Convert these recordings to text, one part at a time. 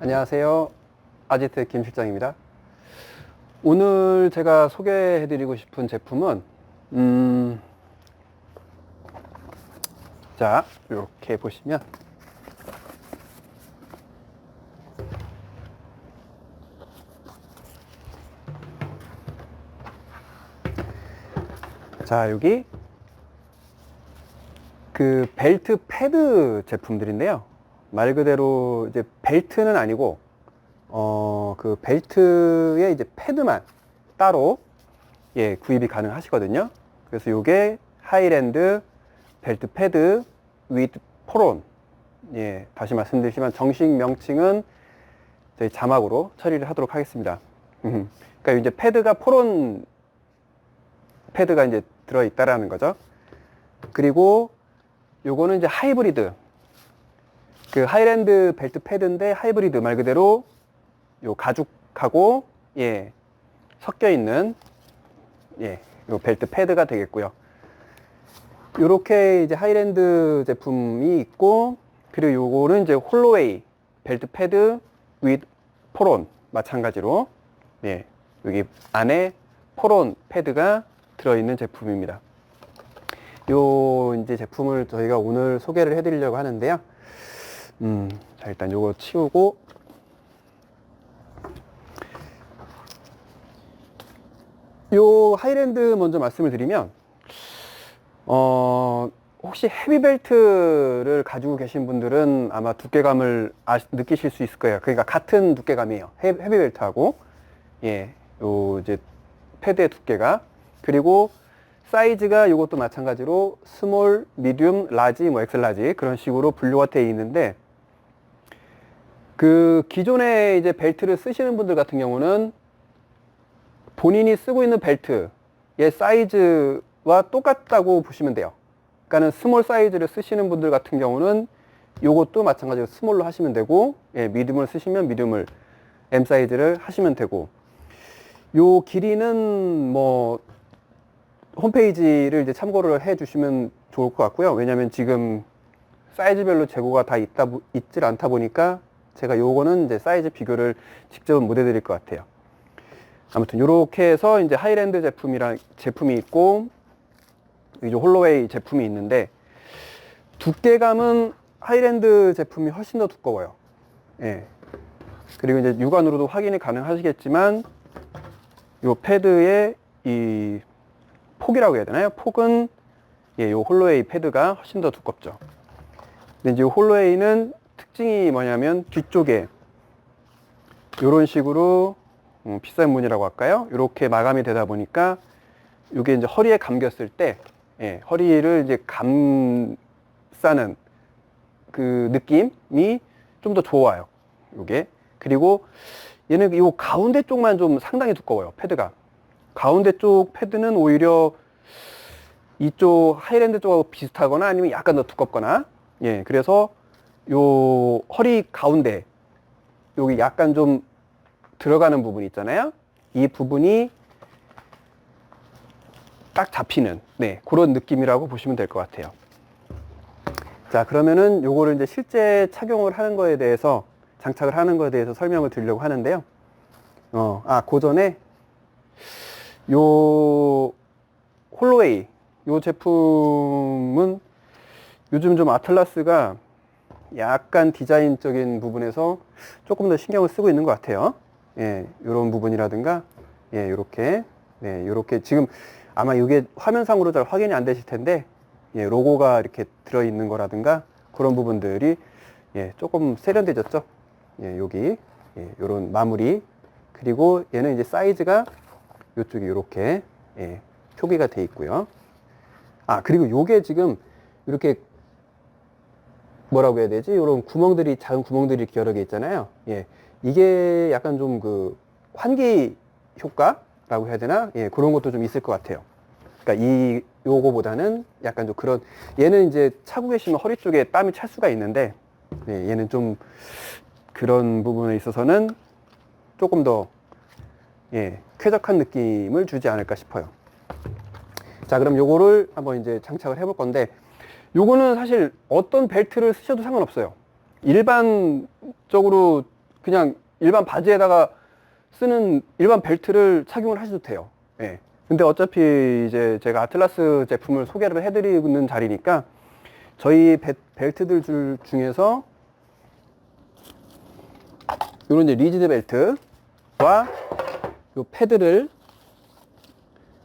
안녕하세요. 아지트 김 실장입니다. 오늘 제가 소개해드리고 싶은 제품은 자, 이렇게 보시면 자, 여기 그 벨트 패드 제품들인데요. 말 그대로 이제 벨트는 아니고 그 벨트에 이제 패드만 따로 구입이 가능하시거든요. 그래서 요게 하이랜드 벨트 패드 with 포론. 다시 말씀드리지만 정식 명칭은 저희 자막으로 처리를 하도록 하겠습니다. 그러니까 이제 패드가 포론 패드가 이제 들어 있다라는 거죠. 그리고 요거는 이제 하이브리드. 그 하이랜드 벨트 패드인데 하이브리드 말 그대로 요 가죽하고 섞여 있는 요 벨트 패드가 되겠고요. 요렇게 이제 하이랜드 제품이 있고, 그리고 요거는 이제 홀로웨이 벨트 패드 with 포론 마찬가지로 여기 안에 포론 패드가 들어있는 제품입니다. 요 이제 제품을 저희가 오늘 소개를 해드리려고 하는데요. 자, 일단 요거 치우고 요 하이랜드 먼저 말씀을 드리면 혹시 헤비벨트를 가지고 계신 분들은 아마 두께감을 느끼실 수 있을 거예요. 그러니까 같은 두께감이에요. 헤비벨트하고 요 이제 패드의 두께가. 그리고 사이즈가 이것도 마찬가지로 스몰, 미디움, 라지, 엑셀 라지 그런 식으로 분류가 되어 있는데, 그 기존에 이제 벨트를 쓰시는 분들 같은 경우는 본인이 쓰고 있는 벨트의 사이즈와 똑같다고 보시면 돼요. 그러니까는 스몰 사이즈를 쓰시는 분들 같은 경우는 요것도 마찬가지로 스몰로 하시면 되고, 미디움을 쓰시면 미디움을 M 사이즈를 하시면 되고, 요 길이는 뭐 홈페이지를 이제 참고를 해 주시면 좋을 것 같고요. 왜냐면 지금 사이즈별로 재고가 다 있질 않다 보니까 제가 요거는 이제 사이즈 비교를 직접은 못 해드릴 것 같아요. 아무튼 요렇게 해서 이제 하이랜드 제품이 있고, 이제 홀로웨이 제품이 있는데, 두께감은 하이랜드 제품이 훨씬 더 두꺼워요. 그리고 이제 육안으로도 확인이 가능하시겠지만, 요 패드의 이 폭이라고 해야 되나요? 폭은 요 홀로웨이 패드가 훨씬 더 두껍죠. 근데 이제 요 홀로웨이는 특징이 뭐냐면 뒤쪽에 요런 식으로 비싼 무늬라고 할까요? 이렇게 마감이 되다 보니까 이게 이제 허리에 감겼을 때 허리를 이제 감싸는 그 느낌이 좀 더 좋아요. 요게. 그리고 얘는 요 가운데 쪽만 좀 상당히 두꺼워요. 패드가. 가운데 쪽 패드는 오히려 이쪽 하이랜드 쪽하고 비슷하거나 아니면 약간 더 두껍거나, 그래서 요 허리 가운데 여기 약간 좀 들어가는 부분 있잖아요. 이 부분이 딱 잡히는 그런 느낌이라고 보시면 될 것 같아요. 자, 그러면은 요거를 이제 실제 착용을 하는 거에 대해서, 장착을 하는 거에 대해서 설명을 드리려고 하는데요. 그 전에 요 홀로웨이 요 제품은 요즘 좀 아틀라스가 약간 디자인적인 부분에서 조금 더 신경을 쓰고 있는 것 같아요. 요런 부분이라든가, 요렇게, 요렇게 지금 아마 이게 화면상으로 잘 확인이 안 되실 텐데, 로고가 이렇게 들어있는 거라든가, 그런 부분들이, 조금 세련되졌죠? 여기, 요런 마무리. 그리고 얘는 이제 사이즈가 요쪽이 요렇게, 표기가 돼 있고요. 그리고 요게 지금 이렇게 뭐라고 해야 되지? 요런 구멍들이, 작은 구멍들이 이렇게 여러 개 있잖아요. 이게 약간 좀 그 환기 효과라고 해야 되나? 그런 것도 좀 있을 것 같아요. 그러니까 요거보다는 약간 좀 그런, 얘는 이제 차고 계시면 허리 쪽에 땀이 찰 수가 있는데, 얘는 좀 그런 부분에 있어서는 조금 더, 쾌적한 느낌을 주지 않을까 싶어요. 자, 그럼 요거를 한번 이제 장착을 해볼 건데, 요거는 사실 어떤 벨트를 쓰셔도 상관없어요. 일반적으로 그냥 일반 바지에다가 쓰는 일반 벨트를 착용을 하셔도 돼요. 예. 근데 어차피 이제 제가 아틀라스 제품을 소개를 해드리는 자리니까 저희 벨트들 중에서 요런 이제 리지드 벨트와 요 패드를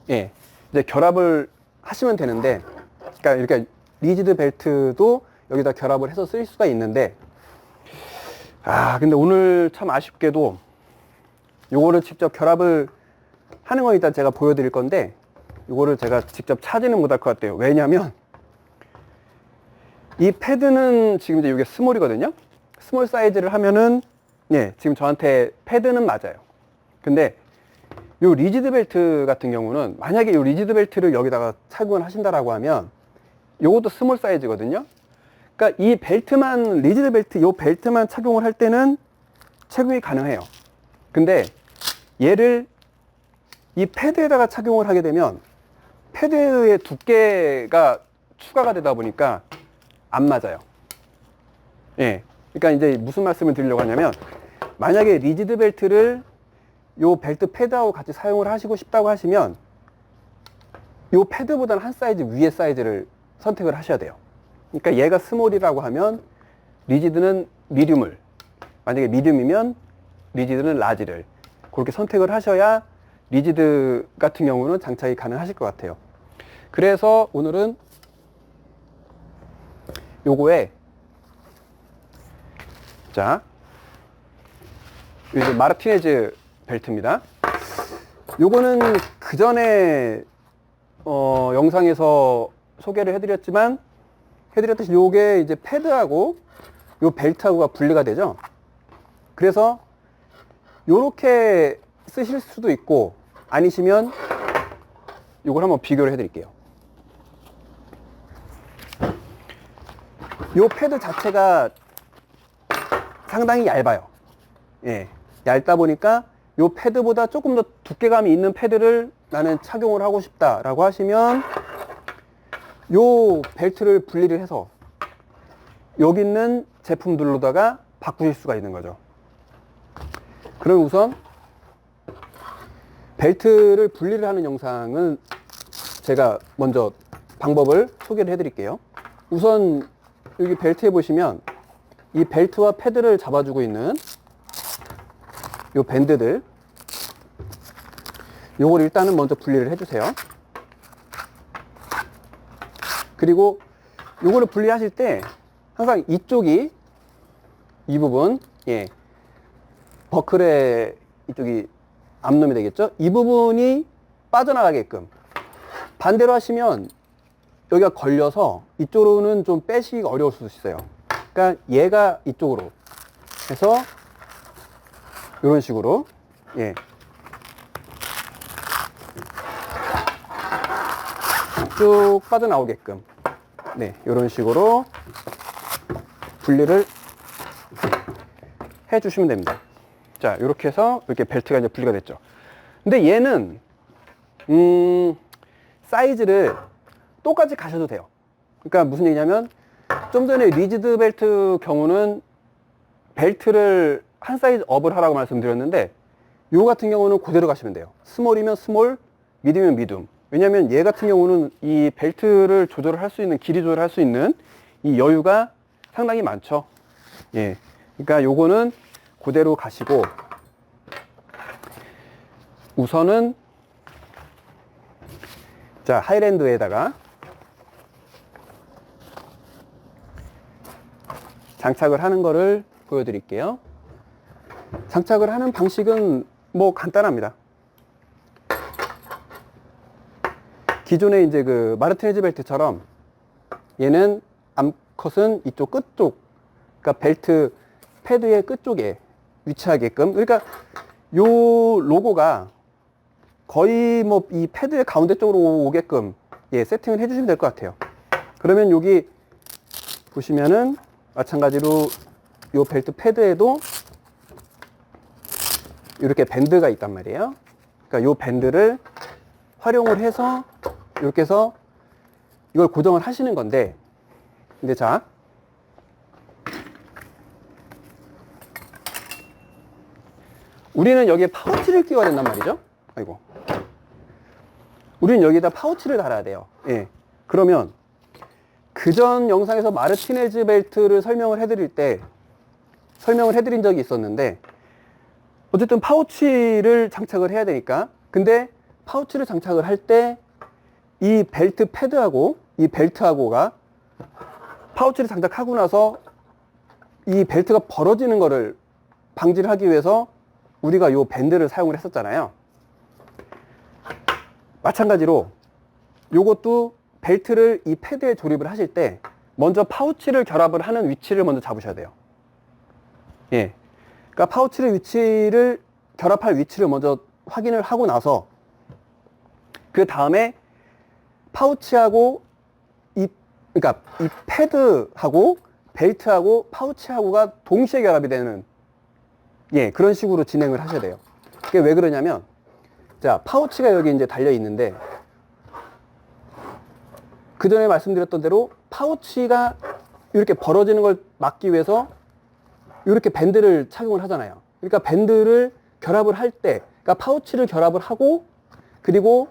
예, 이제 결합을 하시면 되는데, 그러니까 이렇게 리지드 벨트도 여기다 결합을 해서 쓸 수가 있는데, 근데 오늘 참 아쉽게도 요거를 직접 결합을 하는 건 일단 제가 보여드릴 건데, 요거를 제가 직접 차지는 못할 것 같아요. 왜냐면 이 패드는 지금 이제 이게 스몰이거든요. 스몰 사이즈를 하면은 예, 지금 저한테 패드는 맞아요. 근데 요 리지드 벨트 같은 경우는 만약에 요 리지드 벨트를 여기다가 착용을 하신다라고 하면 요것도 스몰 사이즈거든요. 그러니까 이 벨트만, 리지드 벨트 요 벨트만 착용을 할 때는 착용이 가능해요. 근데 얘를 이 패드에다가 착용을 하게 되면 패드의 두께가 추가가 되다 보니까 안 맞아요. 예. 그러니까 이제 무슨 말씀을 드리려고 하냐면, 만약에 리지드 벨트를 요 벨트 패드하고 같이 사용을 하시고 싶다고 하시면 요 패드보다는 한 사이즈 위의 사이즈를 선택을 하셔야 돼요. 그러니까 얘가 스몰이라고 하면 리지드는 미디움을, 만약에 미디움이면 리지드는 라지를 그렇게 선택을 하셔야 리지드 같은 경우는 장착이 가능하실 것 같아요. 그래서 오늘은 요거에 자, 이제 마르티네즈 벨트입니다. 요거는 그 전에 영상에서 소개를 해드렸듯이 요게 이제 패드하고 요 벨트하고가 분리가 되죠. 그래서 요렇게 쓰실 수도 있고, 아니시면 요걸 한번 비교를 해드릴게요. 요 패드 자체가 상당히 얇아요. 예, 얇다 보니까 요 패드보다 조금 더 두께감이 있는 패드를 나는 착용을 하고 싶다라고 하시면 요 벨트를 분리를 해서 여기 있는 제품들로다가 바꾸실 수가 있는 거죠. 그럼 우선 벨트를 분리를 하는 영상은 제가 먼저 방법을 소개를 해드릴게요. 우선 여기 벨트에 보시면 이 벨트와 패드를 잡아주고 있는 요 밴드들, 요걸 일단은 먼저 분리를 해주세요. 그리고 요거를 분리하실 때 항상 이쪽이, 이 부분, 예, 버클의 이쪽이 앞놈이 되겠죠? 이 부분이 빠져나가게끔, 반대로 하시면 여기가 걸려서 이쪽으로는 좀 빼시기가 어려울 수 있어요. 그러니까 얘가 이쪽으로 해서 이런 식으로, 예, 쭉 빠져나오게끔, 네, 이런 식으로 분리를 해 주시면 됩니다. 자, 이렇게 해서 이렇게 벨트가 이제 분리가 됐죠. 근데 얘는 사이즈를 똑같이 가셔도 돼요. 그러니까 무슨 얘기냐면, 좀 전에 리지드 벨트 경우는 벨트를 한 사이즈 업을 하라고 말씀드렸는데, 요 같은 경우는 그대로 가시면 돼요. 스몰이면 스몰, 미디움이면 미디움. 왜냐면 얘 같은 경우는 이 벨트를 조절을 할 수 있는, 길이 조절을 할 수 있는 이 여유가 상당히 많죠. 예. 그러니까 요거는 그대로 가시고, 우선은 자, 하이랜드에다가 장착을 하는 거를 보여드릴게요. 장착을 하는 방식은 뭐 간단합니다. 기존에 이제 그 마르티네즈 벨트처럼 얘는 암컷은 이쪽 끝쪽, 그러니까 벨트 패드의 끝쪽에 위치하게끔, 그러니까 요 로고가 거의 뭐 이 패드의 가운데 쪽으로 오게끔, 예, 세팅을 해주시면 될 것 같아요. 그러면 여기 보시면은 마찬가지로 요 벨트 패드에도 이렇게 밴드가 있단 말이에요. 그러니까 요 밴드를 활용을 해서 이렇게 해서 이걸 고정을 하시는 건데, 근데 자, 우리는 여기에 파우치를 끼워야 된단 말이죠. 아이고. 우리는 여기다 파우치를 달아야 돼요. 예. 그러면 그전 영상에서 마르티네즈 벨트를 설명을 해드린 적이 있었는데, 어쨌든 파우치를 장착을 해야 되니까. 근데 파우치를 장착을 할 때 이 벨트 패드하고 이 벨트하고가 파우치를 장착하고 나서 이 벨트가 벌어지는 거를 방지를 하기 위해서 우리가 요 밴드를 사용을 했었잖아요. 마찬가지로 요것도 벨트를 이 패드에 조립을 하실 때 먼저 파우치를 결합을 하는 위치를 먼저 잡으셔야 돼요. 예. 그러니까 파우치의 위치를 결합할 위치를 먼저 확인을 하고 나서 그 다음에 파우치하고 그러니까 이 패드하고 벨트하고 파우치하고가 동시에 결합이 되는, 예, 그런 식으로 진행을 하셔야 돼요. 그게 왜 그러냐면, 자, 파우치가 여기 이제 달려 있는데, 그 전에 말씀드렸던 대로 파우치가 이렇게 벌어지는 걸 막기 위해서 이렇게 밴드를 착용을 하잖아요. 그러니까 밴드를 결합을 할 때, 그러니까 파우치를 결합을 하고, 그리고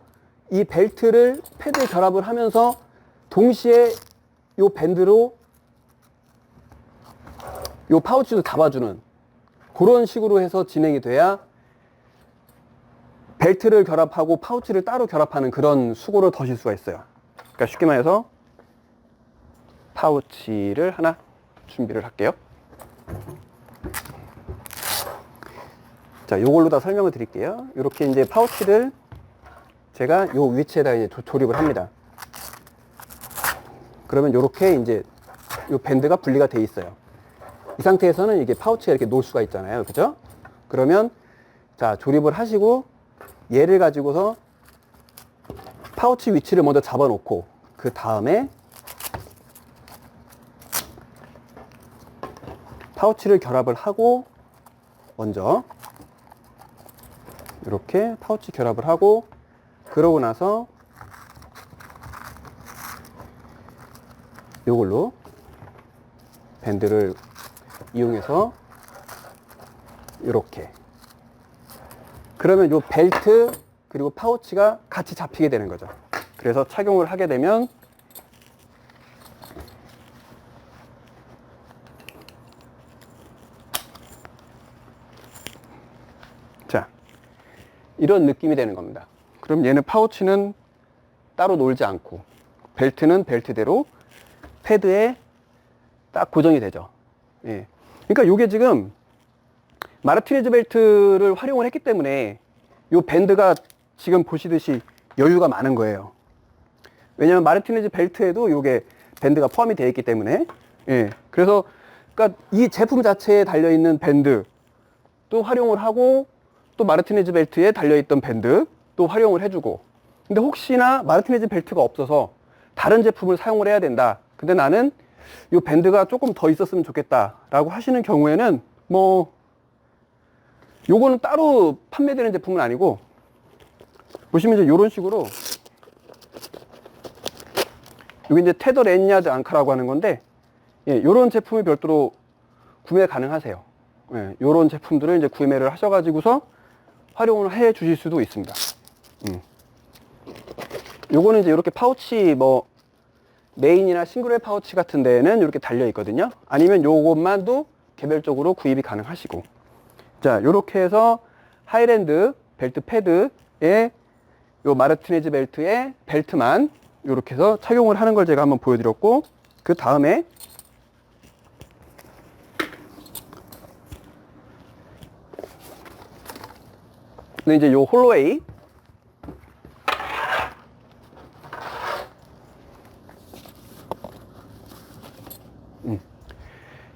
이 벨트를 패드에 결합을 하면서 동시에 요 밴드로 요 파우치도 잡아주는 그런 식으로 해서 진행이 돼야 벨트를 결합하고 파우치를 따로 결합하는 그런 수고를 더실 수가 있어요. 그러니까 쉽게 말해서 파우치를 하나 준비를 할게요. 자, 요걸로 다 설명을 드릴게요. 이렇게 이제 파우치를 제가 요 위치에다 이제 조립을 합니다. 그러면 요렇게 이제 요 밴드가 분리가 돼 있어요. 이 상태에서는 이게 파우치가 이렇게 놓을 수가 있잖아요. 그죠? 그러면 자, 조립을 하시고 얘를 가지고서 파우치 위치를 먼저 잡아 놓고 그 다음에 파우치를 결합을 하고 먼저 이렇게 파우치 결합을 하고, 그러고 나서 이걸로 밴드를 이용해서 이렇게, 그러면 이 벨트 그리고 파우치가 같이 잡히게 되는 거죠. 그래서 착용을 하게 되면 자, 이런 느낌이 되는 겁니다. 그럼 얘는 파우치는 따로 놀지 않고 벨트는 벨트대로 패드에 딱 고정이 되죠. 예. 그러니까 이게 지금 마르티네즈 벨트를 활용을 했기 때문에 이 밴드가 지금 보시듯이 여유가 많은 거예요. 왜냐하면 마르티네즈 벨트에도 이게 밴드가 포함이 되어 있기 때문에. 예. 그래서 그러니까 이 제품 자체에 달려있는 밴드 또 활용을 하고, 또 마르티네즈 벨트에 달려있던 밴드 또 활용을 해주고, 근데 혹시나 마르티네즈 벨트가 없어서 다른 제품을 사용을 해야 된다, 근데 나는 이 밴드가 조금 더 있었으면 좋겠다 라고 하시는 경우에는 뭐 요거는 따로 판매되는 제품은 아니고, 보시면 이제 이런 식으로 여기 이제 테더 랜야드 앙카라고 하는 건데, 예, 요런 제품이 별도로 구매 가능하세요. 예, 요런 제품들을 이제 구매를 하셔가지고서 활용을 해 주실 수도 있습니다. 요거는 이제 이렇게 파우치 뭐 메인이나 싱글웨어 파우치 같은 데에는 이렇게 달려 있거든요. 아니면 요것만도 개별적으로 구입이 가능하시고. 자, 요렇게 해서 하이랜드 벨트 패드에 요 마르티네즈 벨트에 벨트만 요렇게 해서 착용을 하는 걸 제가 한번 보여드렸고, 그 다음에 이제 요 홀로웨이,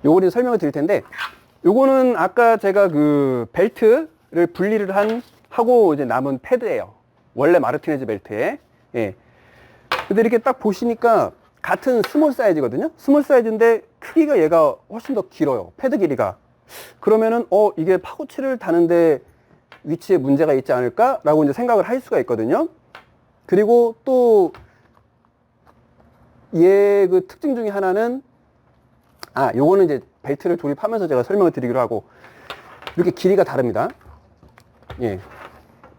요거를 설명을 드릴 텐데, 요거는 아까 제가 그 벨트를 분리를 하고 이제 남은 패드예요. 원래 마르티네즈 벨트에. 예. 근데 이렇게 딱 보시니까 같은 스몰 사이즈거든요. 스몰 사이즈인데 크기가 얘가 훨씬 더 길어요. 패드 길이가. 그러면은 이게 파우치를 다는데 위치에 문제가 있지 않을까? 라고 이제 생각을 할 수가 있거든요. 그리고 또 얘 그 특징 중에 하나는, 요거는 이제 벨트를 조립하면서 제가 설명을 드리기로 하고, 이렇게 길이가 다릅니다. 예.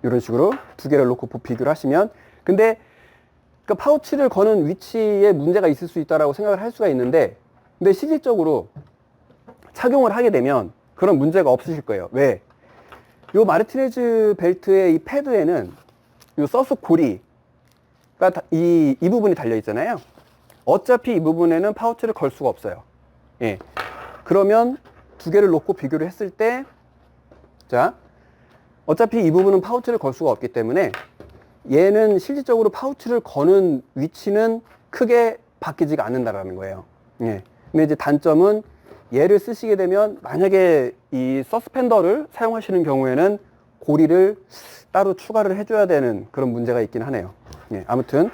이런 식으로 두 개를 놓고 비교를 하시면, 근데 그 파우치를 거는 위치에 문제가 있을 수 있다라고 생각을 할 수가 있는데, 근데 실질적으로 착용을 하게 되면 그런 문제가 없으실 거예요. 왜? 요 마르티네즈 벨트의 이 패드에는 요 서스 고리가 이 부분이 달려 있잖아요. 어차피 이 부분에는 파우치를 걸 수가 없어요. 예. 그러면 두 개를 놓고 비교를 했을 때, 자, 어차피 이 부분은 파우치를 걸 수가 없기 때문에 얘는 실질적으로 파우치를 거는 위치는 크게 바뀌지가 않는다라는 거예요. 예. 근데 이제 단점은 얘를 쓰시게 되면 만약에 이 서스펜더를 사용하시는 경우에는 고리를 따로 추가를 해줘야 되는 그런 문제가 있긴 하네요. 예. 아무튼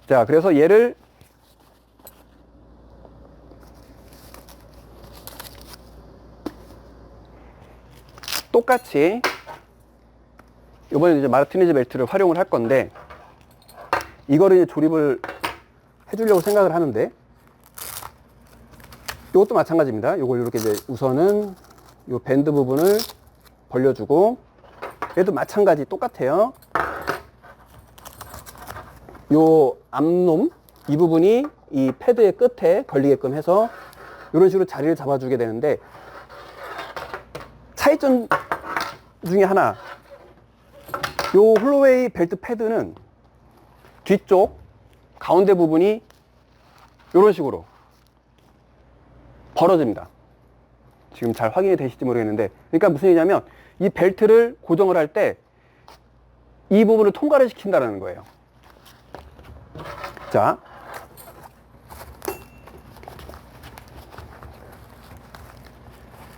자, 그래서 얘를 똑같이 이번에 이제 마르티네즈 벨트를 활용을 할 건데, 이거를 이제 조립을 해주려고 생각을 하는데, 이것도 마찬가지입니다. 이걸 이렇게 이제 우선은 이 밴드 부분을 벌려주고, 얘도 마찬가지 똑같아요. 요 앞놈 이 부분이 이 패드의 끝에 걸리게끔 해서 이런 식으로 자리를 잡아주게 되는데, 차이점 중에 하나, 요 홀로웨이 벨트 패드는 뒤쪽 가운데 부분이 이런 식으로 벌어집니다. 지금 잘 확인이 되실지 모르겠는데, 그러니까 무슨 얘기냐면 이 벨트를 고정을 할 때 이 부분을 통과를 시킨다는 거예요. 자,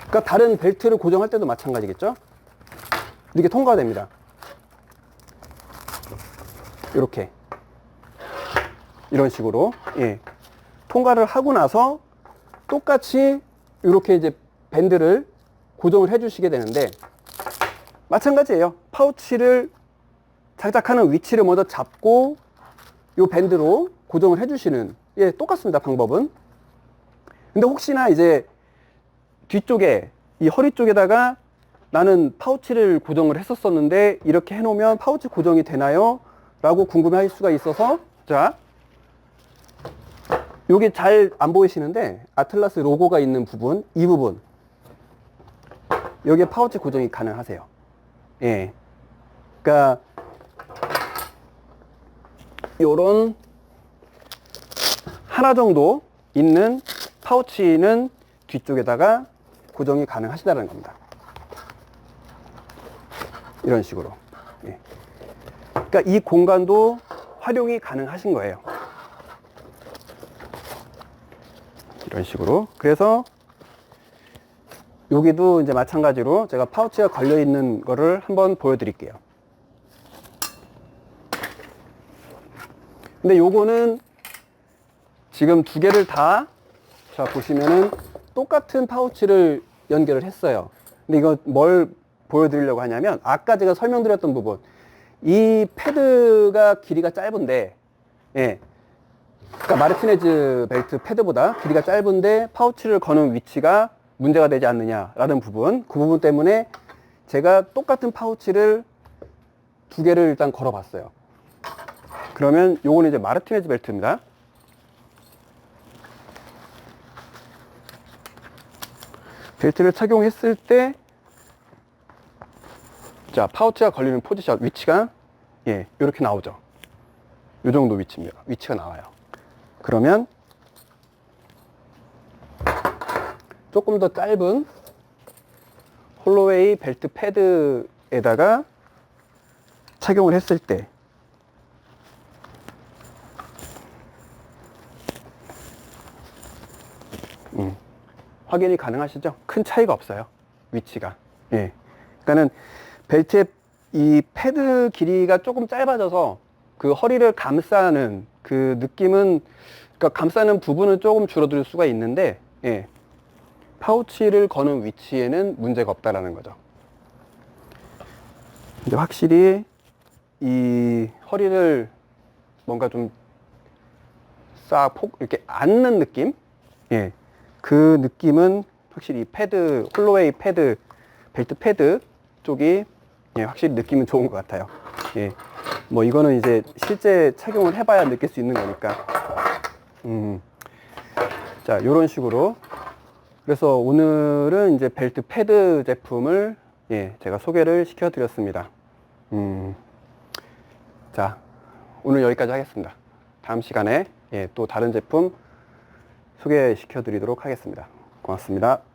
그러니까 다른 벨트를 고정할 때도 마찬가지겠죠? 이렇게 통과가 됩니다. 이렇게 이런 식으로, 예, 통과를 하고 나서 똑같이 이렇게 이제 밴드를 고정을 해주시게 되는데, 마찬가지예요. 파우치를 장착하는 위치를 먼저 잡고 이 밴드로 고정을 해주시는, 예, 똑같습니다. 방법은. 근데 혹시나 이제 뒤쪽에 이 허리 쪽에다가 나는 파우치를 고정을 했었었는데 이렇게 해놓으면 파우치 고정이 되나요? 라고 궁금해할 수가 있어서, 자, 요게 잘 안 보이시는데 아틀라스 로고가 있는 부분, 이 부분, 여기에 파우치 고정이 가능하세요. 예, 그러니까 요런 하나 정도 있는 파우치는 뒤쪽에다가 고정이 가능하시다는 겁니다. 이런 식으로. 예. 그러니까 이 공간도 활용이 가능하신 거예요. 이런 식으로. 그래서 여기도 이제 마찬가지로 제가 파우치가 걸려 있는 거를 한번 보여드릴게요. 근데 요거는 지금 두 개를 다, 자, 보시면은 똑같은 파우치를 연결을 했어요. 근데 이거 뭘 보여드리려고 하냐면, 아까 제가 설명드렸던 부분, 이 패드가 길이가 짧은데, 예, 그러니까 마르티네즈 벨트 패드보다 길이가 짧은데 파우치를 거는 위치가 문제가 되지 않느냐라는 부분, 그 부분 때문에 제가 똑같은 파우치를 두 개를 일단 걸어 봤어요. 그러면 요거는 이제 마르티네즈 벨트입니다. 벨트를 착용했을 때, 자, 파우치가 걸리는 포지션, 위치가, 예, 이렇게 나오죠. 요 정도 위치입니다. 위치가 나와요. 그러면 조금 더 짧은 홀로웨이 벨트 패드에다가 착용을 했을 때, 확인이 가능하시죠? 큰 차이가 없어요. 위치가. 예. 그러니까는 벨트의 이 패드 길이가 조금 짧아져서 그 허리를 감싸는 그 느낌은, 그러니까 감싸는 부분은 조금 줄어들 수가 있는데, 예, 파우치를 거는 위치에는 문제가 없다라는 거죠. 근데 확실히 이 허리를 뭔가 좀 싹 이렇게 앉는 느낌? 예. 그 느낌은 확실히 패드, 홀로웨이 패드, 벨트 패드 쪽이, 예, 확실히 느낌은 좋은 것 같아요. 예, 뭐 이거는 이제 실제 착용을 해봐야 느낄 수 있는 거니까. 자, 이런 식으로. 그래서 오늘은 이제 벨트 패드 제품을 예, 제가 소개를 시켜드렸습니다. 자, 오늘 여기까지 하겠습니다. 다음 시간에 예, 또 다른 제품 소개시켜 드리도록 하겠습니다. 고맙습니다.